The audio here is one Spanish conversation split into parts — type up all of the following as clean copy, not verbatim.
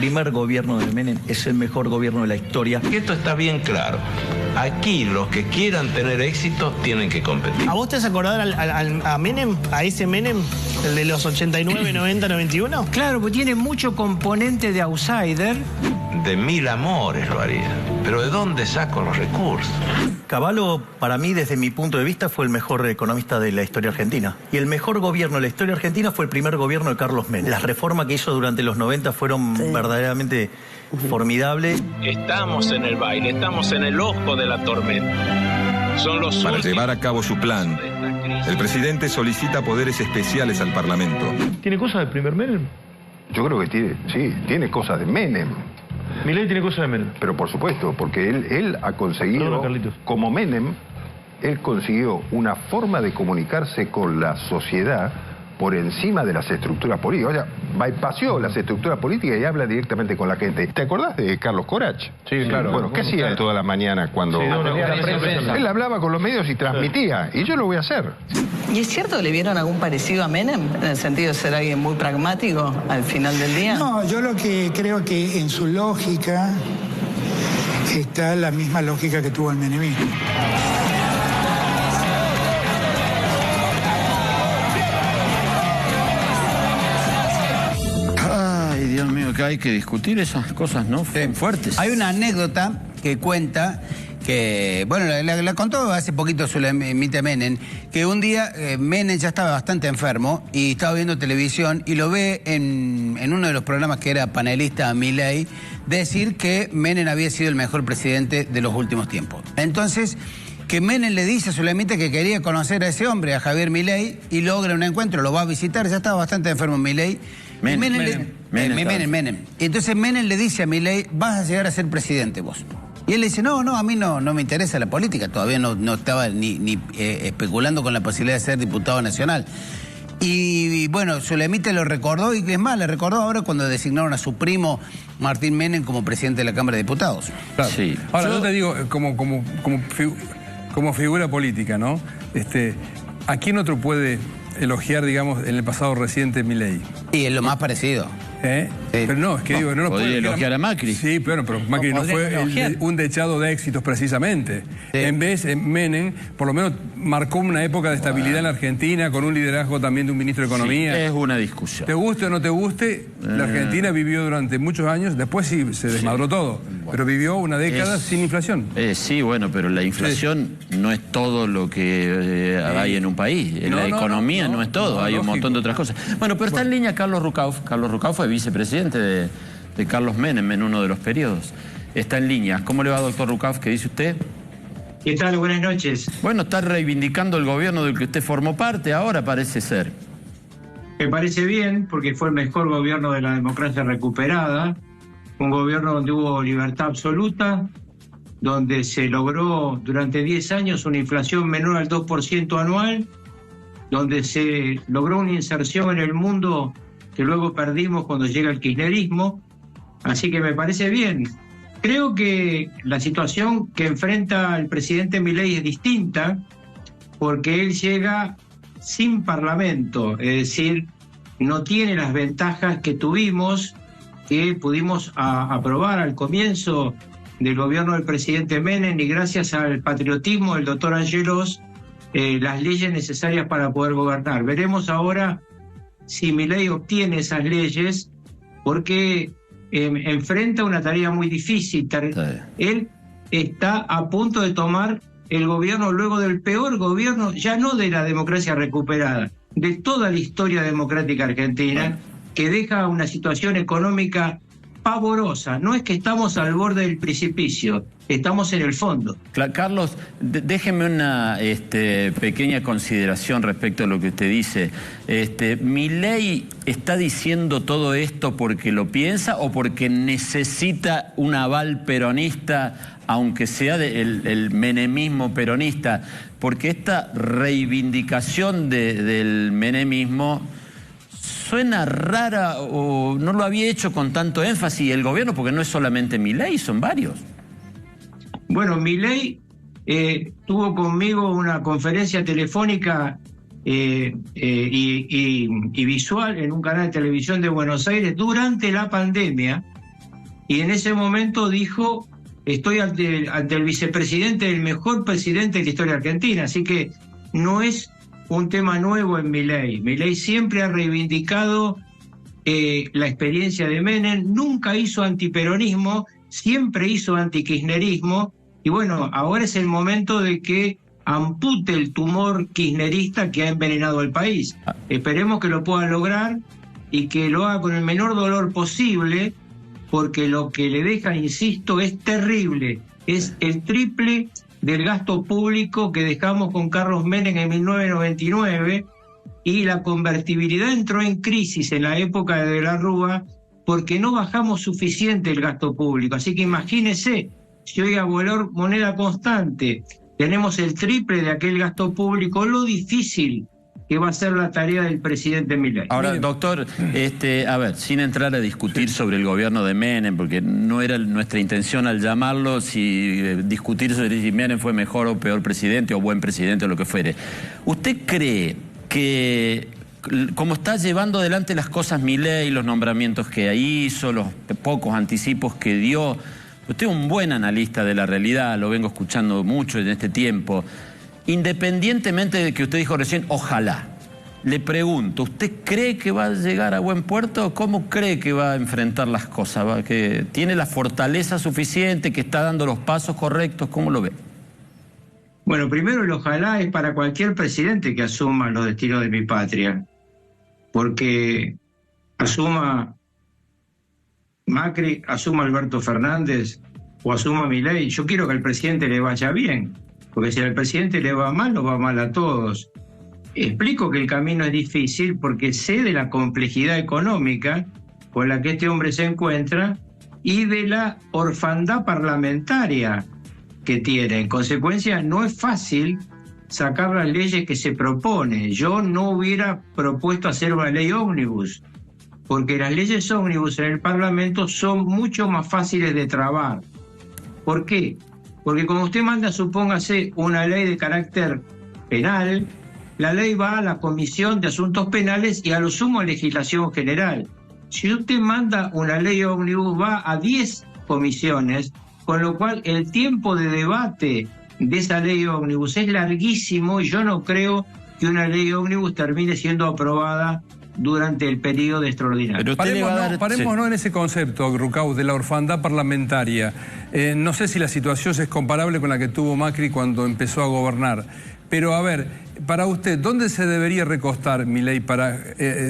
primer gobierno de Menem es el mejor gobierno de la historia. Esto está bien claro. Aquí los que quieran tener éxito tienen que competir. ¿A vos te has acordado a Menem, a ese Menem, el de los 89, 90, 91? Claro, pues tiene mucho componente de outsider. De mil amores lo haría. Pero ¿de dónde saco los recursos? Cavallo, para mí, desde mi punto de vista, fue el mejor economista de la historia argentina. Y el mejor gobierno de la historia argentina fue el primer gobierno de Carlos Menem. Las reformas que hizo durante los 90 fueron verdaderamente formidables. Estamos en el baile, estamos en el ojo de la tormenta. Son los Para llevar a cabo su plan, el presidente solicita poderes especiales al Parlamento. ¿Tiene cosas del primer Menem? Yo creo que tiene cosas de Menem. Milei tiene cosas de Menem. Pero por supuesto, porque él ha conseguido, como Menem, él consiguió una forma de comunicarse con la sociedad por encima de las estructuras políticas. O sea, bypassó las estructuras políticas y habla directamente con la gente. ¿Te acordás de Carlos Corach? Sí, claro. Bueno, ¿qué hacía toda la mañana cuando...? Él hablaba con los medios y transmitía, y yo lo voy a hacer. ¿Y es cierto que le vieron algún parecido a Menem, en el sentido de ser alguien muy pragmático al final del día? No, yo lo que creo que en su lógica está la misma lógica que tuvo el menemismo. Dios mío, que hay que discutir esas cosas, ¿no? Fuertes. Hay una anécdota que cuenta que, bueno, la contó hace poquito Sulemita Menem, que un día Menem ya estaba bastante enfermo y estaba viendo televisión y lo ve en uno de los programas que era panelista Milei decir que Menem había sido el mejor presidente de los últimos tiempos. Entonces, que Menem le dice a Sulemita que quería conocer a ese hombre, a Javier Milei, y logra un encuentro, lo va a visitar, ya estaba bastante enfermo Milei. Menem. Entonces Menem le dice a Milei, vas a llegar a ser presidente vos. Y él le dice, no, a mí no me interesa la política, todavía no estaba ni especulando con la posibilidad de ser diputado nacional. Y bueno, Sulemita lo recordó, y es más, le recordó ahora cuando designaron a su primo Martín Menem como presidente de la Cámara de Diputados. Claro. Sí. Ahora, yo te digo, como figura política, ¿no? ¿A quién otro puede elogiar, digamos, en el pasado reciente Milei? Y es lo más parecido. Sí. Pero no, es que digo, no lo podría elogiar a Macri. Sí, pero Macri no fue un dechado de éxitos precisamente. Sí. En vez, Menem, por lo menos marcó una época de estabilidad en la Argentina, con un liderazgo también de un ministro de Economía. Sí, es una discusión. Te guste o no te guste, la Argentina vivió durante muchos años, después sí se desmadró todo, pero vivió una década sin inflación. Sí, bueno, pero la inflación no es todo lo que hay en un país. En la economía no es todo, hay un montón de otras cosas. Bueno, pero está en línea Carlos Rucauf. Carlos Rucauf fue vicepresidente de Carlos Menem en uno de los periodos. Está en línea. ¿Cómo le va, doctor Rucauf? ¿Qué dice usted? ¿Qué tal? Buenas noches. Bueno, está reivindicando el gobierno del que usted formó parte, ahora parece ser. Me parece bien, porque fue el mejor gobierno de la democracia recuperada, un gobierno donde hubo libertad absoluta, donde se logró durante 10 años una inflación menor al 2% anual, donde se logró una inserción en el mundo que luego perdimos cuando llega el kirchnerismo, así que me parece bien. Creo que la situación que enfrenta el presidente Milei es distinta, porque él llega sin parlamento, es decir, no tiene las ventajas que tuvimos, que pudimos aprobar al comienzo del gobierno del presidente Menem, y gracias al patriotismo del doctor Angelos, las leyes necesarias para poder gobernar. Veremos ahora si Milei obtiene esas leyes, porque enfrenta una tarea muy difícil. Él está a punto de tomar el gobierno luego del peor gobierno, ya no de la democracia recuperada, de toda la historia democrática argentina, que deja una situación económica pavorosa. No es que estamos al borde del precipicio, estamos en el fondo. Carlos, déjeme una pequeña consideración respecto a lo que usted dice. ¿Milei está diciendo todo esto porque lo piensa o porque necesita un aval peronista, aunque sea el menemismo peronista? Porque esta reivindicación del menemismo suena rara, o no lo había hecho con tanto énfasis el gobierno, porque no es solamente Milei, son varios. Bueno, Milei tuvo conmigo una conferencia telefónica y visual en un canal de televisión de Buenos Aires durante la pandemia, y en ese momento dijo: estoy ante el vicepresidente, el mejor presidente de la historia argentina. Así que no es un tema nuevo en Milei. Milei siempre ha reivindicado la experiencia de Menem, nunca hizo antiperonismo, siempre hizo antikirchnerismo, y bueno, ahora es el momento de que ampute el tumor kirchnerista que ha envenenado al país. Esperemos que lo pueda lograr y que lo haga con el menor dolor posible, porque lo que le deja, insisto, es terrible. Es el triple del gasto público que dejamos con Carlos Menem en 1999, y la convertibilidad entró en crisis en la época de la Rúa porque no bajamos suficiente el gasto público. Así que imagínese, si hoy a valor moneda constante tenemos el triple de aquel gasto público, lo difícil que va a ser la tarea del presidente Milei. Ahora, doctor, a ver, sin entrar a discutir sobre el gobierno de Menem, porque no era nuestra intención al llamarlo, discutir sobre si Menem fue mejor o peor presidente, o buen presidente, o lo que fuere. ¿Usted cree que, como está llevando adelante las cosas Milei, los nombramientos que hizo, los pocos anticipos que dio, usted es un buen analista de la realidad, lo vengo escuchando mucho en este tiempo, independientemente de que usted dijo recién, ojalá, le pregunto, ¿usted cree que va a llegar a buen puerto? ¿Cómo cree que va a enfrentar las cosas? ¿Que tiene la fortaleza suficiente, que está dando los pasos correctos? ¿Cómo lo ve? Bueno, primero el ojalá es para cualquier presidente que asuma los destinos de mi patria, porque asuma Macri, asuma Alberto Fernández o asuma Milei, yo quiero que al presidente le vaya bien, porque si al presidente le va mal, nos va mal a todos. Explico que el camino es difícil porque sé de la complejidad económica con la que este hombre se encuentra y de la orfandad parlamentaria que tiene. En consecuencia, no es fácil sacar las leyes que se propone. Yo no hubiera propuesto hacer una ley ómnibus, porque las leyes ómnibus en el Parlamento son mucho más fáciles de trabar. ¿Por qué? Porque como usted manda, supóngase, una ley de carácter penal, la ley va a la Comisión de Asuntos Penales y a lo sumo a Legislación General. Si usted manda una ley ómnibus, va a 10 comisiones, con lo cual el tiempo de debate de esa ley ómnibus es larguísimo, y yo no creo que una ley ómnibus termine siendo aprobada durante el periodo extraordinario. Parémonos en ese concepto, Rucaus, de la orfandad parlamentaria. No sé si la situación es comparable con la que tuvo Macri cuando empezó a gobernar, pero a ver, para usted, ¿dónde se debería recostar Milei para,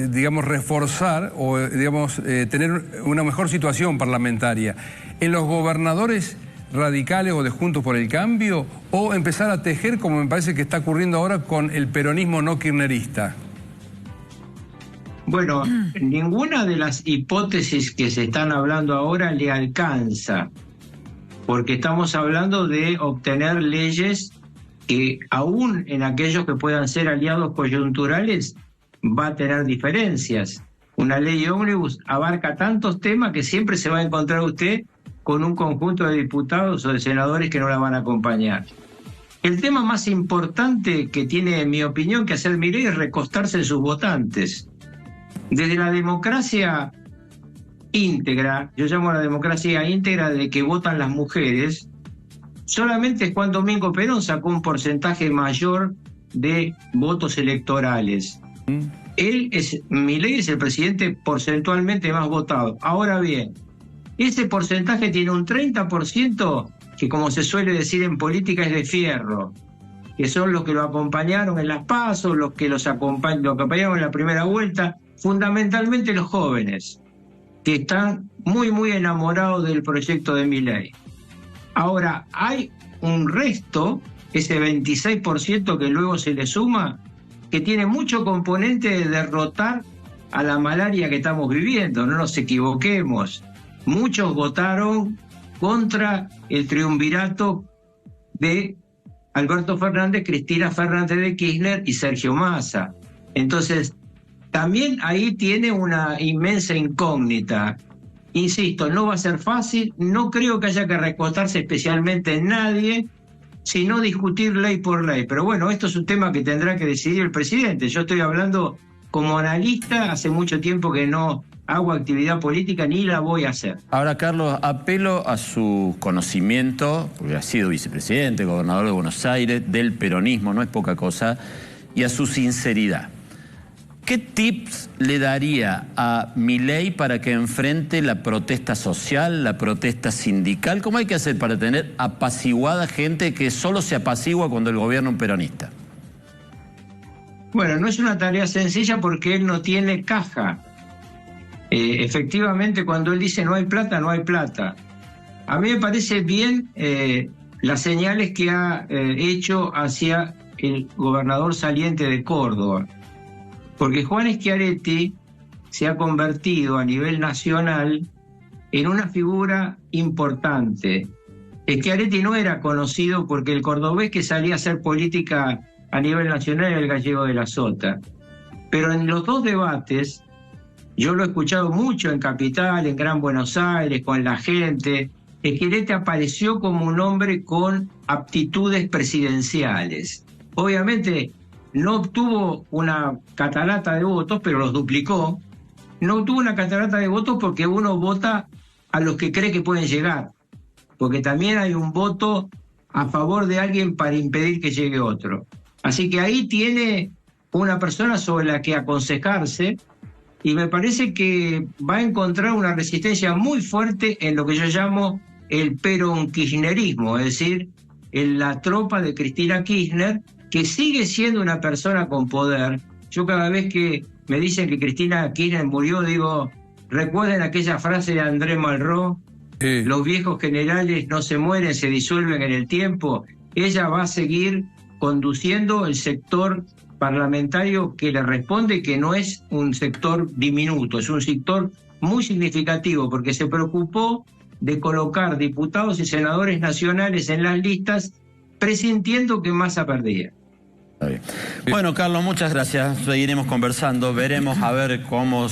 digamos, reforzar o, digamos, tener una mejor situación parlamentaria? ¿En los gobernadores radicales o de Juntos por el Cambio, o empezar a tejer, como me parece que está ocurriendo ahora, con el peronismo no kirchnerista? Bueno, ninguna de las hipótesis que se están hablando ahora le alcanza, porque estamos hablando de obtener leyes que, aún en aquellos que puedan ser aliados coyunturales, va a tener diferencias. Una ley ómnibus abarca tantos temas que siempre se va a encontrar usted con un conjunto de diputados o de senadores que no la van a acompañar. El tema más importante que tiene, en mi opinión, que hacer Milei es recostarse en sus votantes. Desde la democracia íntegra, yo llamo a la democracia íntegra de que votan las mujeres, solamente Juan Domingo Perón sacó un porcentaje mayor de votos electorales. Milei es el presidente porcentualmente más votado. Ahora bien, ese porcentaje tiene un 30% que, como se suele decir en política, es de fierro, que son los que lo acompañaron en las PASO, los que lo acompañaron en la primera vuelta, fundamentalmente los jóvenes, que están muy, muy enamorados del proyecto de Milei. Ahora, hay un resto, ese 26% que luego se le suma, que tiene mucho componente de derrotar a la malaria que estamos viviendo, no nos equivoquemos. Muchos votaron contra el triunvirato de Alberto Fernández, Cristina Fernández de Kirchner y Sergio Massa. Entonces, también ahí tiene una inmensa incógnita. Insisto, no va a ser fácil, no creo que haya que recostarse especialmente en nadie, sino discutir ley por ley. Pero bueno, esto es un tema que tendrá que decidir el presidente. Yo estoy hablando como analista, hace mucho tiempo que no hago actividad política ni la voy a hacer. Ahora, Carlos, apelo a su conocimiento, porque ha sido vicepresidente, gobernador de Buenos Aires, del peronismo, no es poca cosa, y a su sinceridad. ¿Qué tips le daría a Milei para que enfrente la protesta social, la protesta sindical? ¿Cómo hay que hacer para tener apaciguada gente que solo se apacigua cuando el gobierno es un peronista? Bueno, no es una tarea sencilla porque él no tiene caja. Efectivamente, cuando él dice no hay plata, no hay plata. A mí me parece bien las señales que ha hecho hacia el gobernador saliente de Córdoba. Porque Juan Schiaretti se ha convertido a nivel nacional en una figura importante. Schiaretti no era conocido porque el cordobés que salía a hacer política a nivel nacional era el gallego de la Sota. Pero en los dos debates, yo lo he escuchado mucho en Capital, en Gran Buenos Aires, con la gente, Schiaretti apareció como un hombre con aptitudes presidenciales. Obviamente no obtuvo una catarata de votos, pero los duplicó. No obtuvo una catarata de votos porque uno vota a los que cree que pueden llegar, porque también hay un voto a favor de alguien para impedir que llegue otro. Así que ahí tiene una persona sobre la que aconsejarse, y me parece que va a encontrar una resistencia muy fuerte en lo que yo llamo el peron-kirchnerismo, es decir, en la tropa de Cristina Kirchner, que sigue siendo una persona con poder. Yo cada vez que me dicen que Cristina Kirchner murió, digo, recuerden aquella frase de André Malraux, los viejos generales no se mueren, se disuelven en el tiempo. Ella va a seguir conduciendo el sector parlamentario que le responde, que no es un sector diminuto, es un sector muy significativo, porque se preocupó de colocar diputados y senadores nacionales en las listas, presintiendo que Massa perdía. Bueno, Carlos, muchas gracias. Seguiremos conversando. Veremos a ver cómo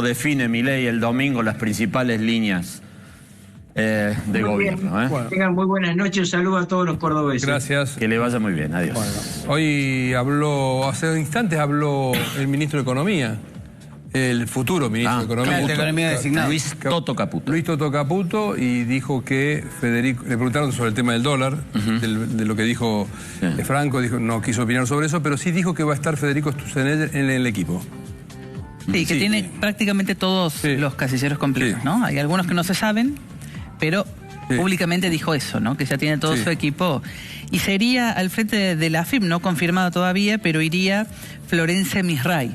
define Milei el domingo las principales líneas de gobierno. Bueno. Tengan muy buenas noches. Un saludo a todos los cordobeses. Gracias. Que le vaya muy bien. Adiós. Bueno, hoy hace instantes habló el ministro de Economía, el futuro ministro de Economía designado. Luis Toto Caputo. Luis Toto Caputo, y dijo que Federico, le preguntaron sobre el tema del dólar, de lo que dijo Franco, dijo, no quiso opinar sobre eso, pero sí dijo que va a estar Federico Sturzenegger en el equipo. Sí, que tiene prácticamente todos los casilleros completos, ¿no? Hay algunos que no se saben, pero públicamente dijo eso, ¿no? Que ya tiene todo su equipo. Y sería al frente de la AFIP, no confirmado todavía, pero iría Florencia Misray,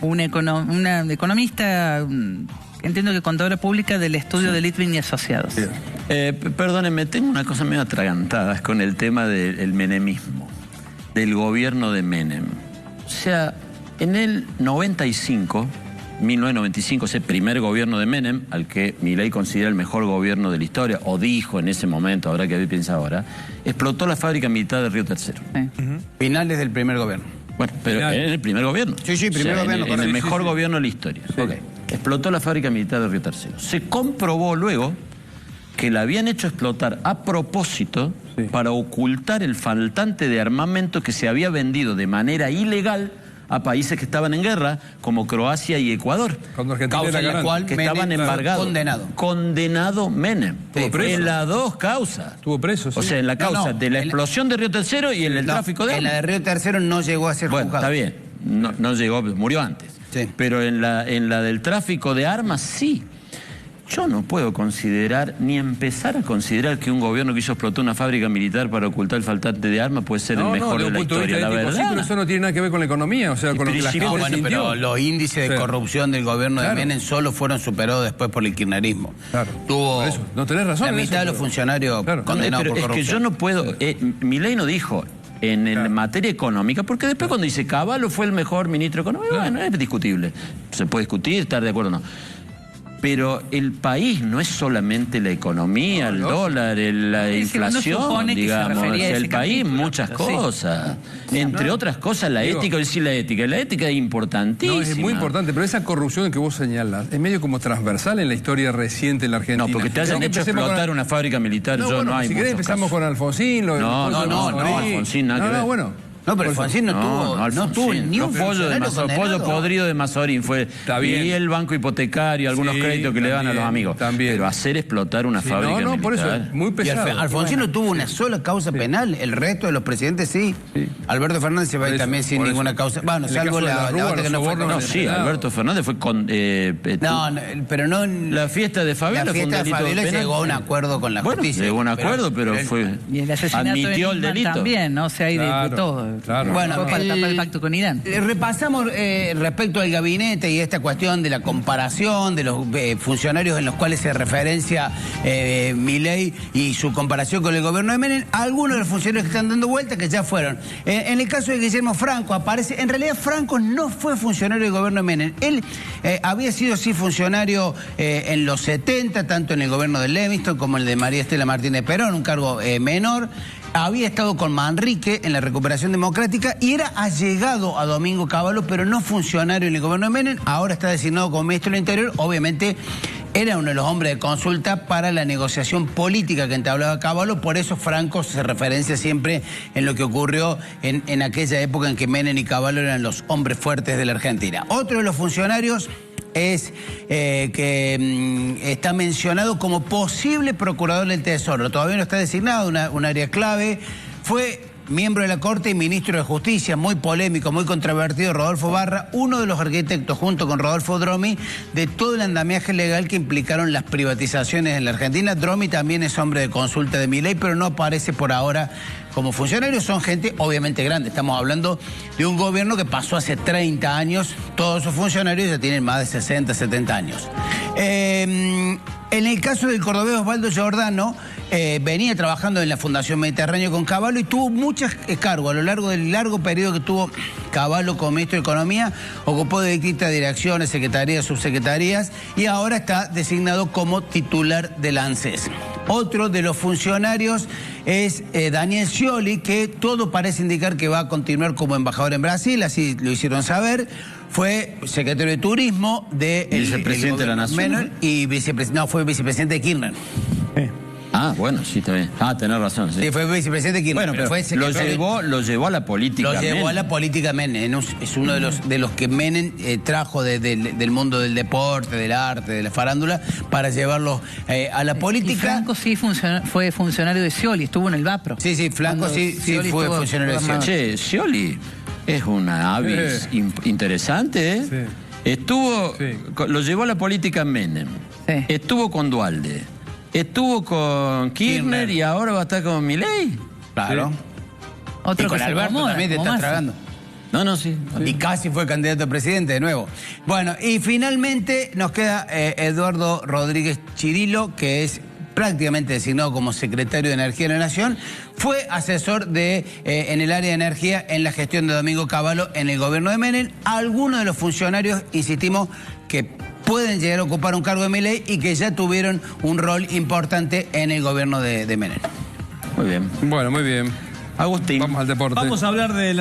una economista, entiendo que contadora pública del estudio de Litvin y Asociados. Perdónenme, tengo una cosa medio atragantada con el tema del menemismo, del gobierno de Menem. O sea, en el 1995, ese primer gobierno de Menem, al que Milei considera el mejor gobierno de la historia, o dijo en ese momento, habrá que ver, piensa ahora, explotó la fábrica militar de Río Tercero. Finales del primer gobierno. Bueno, pero en el primer gobierno. Sí, primer gobierno. En el mejor gobierno de la historia. Okay. Explotó la fábrica militar de Río Tercero. Se comprobó luego que la habían hecho explotar a propósito para ocultar el faltante de armamento que se había vendido de manera ilegal a países que estaban en guerra, como Croacia y Ecuador. Causa en la cual que estaban embargados. Condenado Menem. En las dos causas. Estuvo preso, sí. O sea, en la causa de la explosión de Río Tercero y en el tráfico de armas. En la de Río Tercero no llegó a ser juzgado. Está bien. No llegó, murió antes. Sí. Pero en la del tráfico de armas, sí. Yo no puedo considerar, ni empezar a considerar que un gobierno que hizo explotar una fábrica militar para ocultar el faltante de armas puede ser el mejor de la historia, la verdad. Sí, pero eso no tiene nada que ver con la economía, o sea, con lo que la gente sintió. Pero los índices de corrupción del gobierno de Menem solo fueron superados después por el kirchnerismo. Tuvo por eso. No tenés razón. La mitad de los funcionarios condenados por corrupción. Es que yo no puedo, Milei no dijo en materia económica, porque después cuando dice Cavallo fue el mejor ministro económico, bueno, es discutible. Se puede discutir, estar de acuerdo o no. Pero el país no es solamente la economía, el dólar, la inflación, digamos. El país, muchas cosas. Entre otras cosas, la ética, decir la ética. La ética es importantísima. No, es muy importante, pero esa corrupción que vos señalás es medio como transversal en la historia reciente en la Argentina. No, porque te hayan hecho explotar una fábrica militar, no hay. Si querés empezamos con Alfonsín. No, Alfonsín, nada que ver. Bueno. No, pero Alfonsín no tuvo ni un funcionario pollo podrido de Mazorín fue. Y el banco hipotecario, algunos créditos que le dan a los amigos. Pero hacer explotar una fábrica militar. Por eso es muy pesado. Y Alfonsín no tuvo una sola causa penal, el resto de los presidentes sí. Alberto Fernández se va ahí también sin ninguna causa. Bueno, salvo la otra que no fue. No, sí, Alberto Fernández fue con... pero no... La fiesta de Fabiola fue un delito penal. Llegó a un acuerdo con la justicia. Llegó a un acuerdo, pero fue... Y el asesinato admitió el delito. También, ¿no? O sea, hay de todo. Bueno, para tapar el pacto con Irán. Repasamos respecto al gabinete y esta cuestión de la comparación de los funcionarios en los cuales se referencia Milei y su comparación con el gobierno de Menem. Algunos de los funcionarios que están dando vuelta que ya fueron. En el caso de Guillermo Franco aparece... En realidad Franco no fue funcionario del gobierno de Menem. Él había sido sí funcionario en los 70, tanto en el gobierno de Levingston como el de María Estela Martínez Perón, un cargo menor. Había estado con Manrique en la recuperación democrática y era allegado a Domingo Cavallo, pero no funcionario en el gobierno de Menem. Ahora está designado como ministro del Interior. Obviamente era uno de los hombres de consulta para la negociación política que entablaba Cavallo. Por eso Franco se referencia siempre en lo que ocurrió en aquella época en que Menem y Cavallo eran los hombres fuertes de la Argentina. Otro de los funcionarios es que está mencionado como posible procurador del Tesoro. Todavía no está designado, un área clave. Fue miembro de la Corte y ministro de Justicia, muy polémico, muy controvertido, Rodolfo Barra, uno de los arquitectos, junto con Rodolfo Dromi, de todo el andamiaje legal que implicaron las privatizaciones en la Argentina. Dromi también es hombre de consulta de Milei, pero no aparece por ahora como funcionario. Son gente obviamente grande. Estamos hablando de un gobierno que pasó hace 30 años. Todos sus funcionarios ya tienen más de 60, 70 años. En el caso del cordobés Osvaldo Giordano, venía trabajando en la Fundación Mediterráneo con Cavallo y tuvo muchos cargos. A lo largo del largo periodo que tuvo Cavallo como ministro de Economía, ocupó de distintas direcciones, secretarías, subsecretarías, y ahora está designado como titular del ANSES. Otro de los funcionarios es Daniel Scioli, que todo parece indicar que va a continuar como embajador en Brasil, así lo hicieron saber. Fue secretario de Turismo de vicepresidente de la Nación. Y fue vicepresidente de Kirchner. Ah, bueno, sí, está bien. Ah, tenés razón. Sí, fue vicepresidente de Kirchner. Bueno, pero lo llevó a la política. Lo llevó a la política Menem. Es uno de los que Menem trajo del mundo del deporte, del arte, de la farándula, para llevarlo a la política. Y Franco sí fue funcionario de Scioli, estuvo en el Vapro. Sí, Franco sí fue funcionario de Scioli. Che, Scioli es una avis interesante, ¿eh? Sí. Lo llevó a la política Menem. Sí. Estuvo con Duhalde. Estuvo con Kirchner y ahora va a estar con Milei. Claro. Sí. Otro y con Alberto también te está tragando. No, sí. Y casi fue candidato a presidente de nuevo. Bueno, y finalmente nos queda Eduardo Rodríguez Chirilo, que es prácticamente designado como secretario de Energía de la Nación. Fue asesor en el área de energía en la gestión de Domingo Cavallo en el gobierno de Menem. Algunos de los funcionarios, insistimos, que pueden llegar a ocupar un cargo de Milei y que ya tuvieron un rol importante en el gobierno de Menem. Muy bien. Bueno, muy bien. Agustín. Vamos al deporte. Vamos a hablar de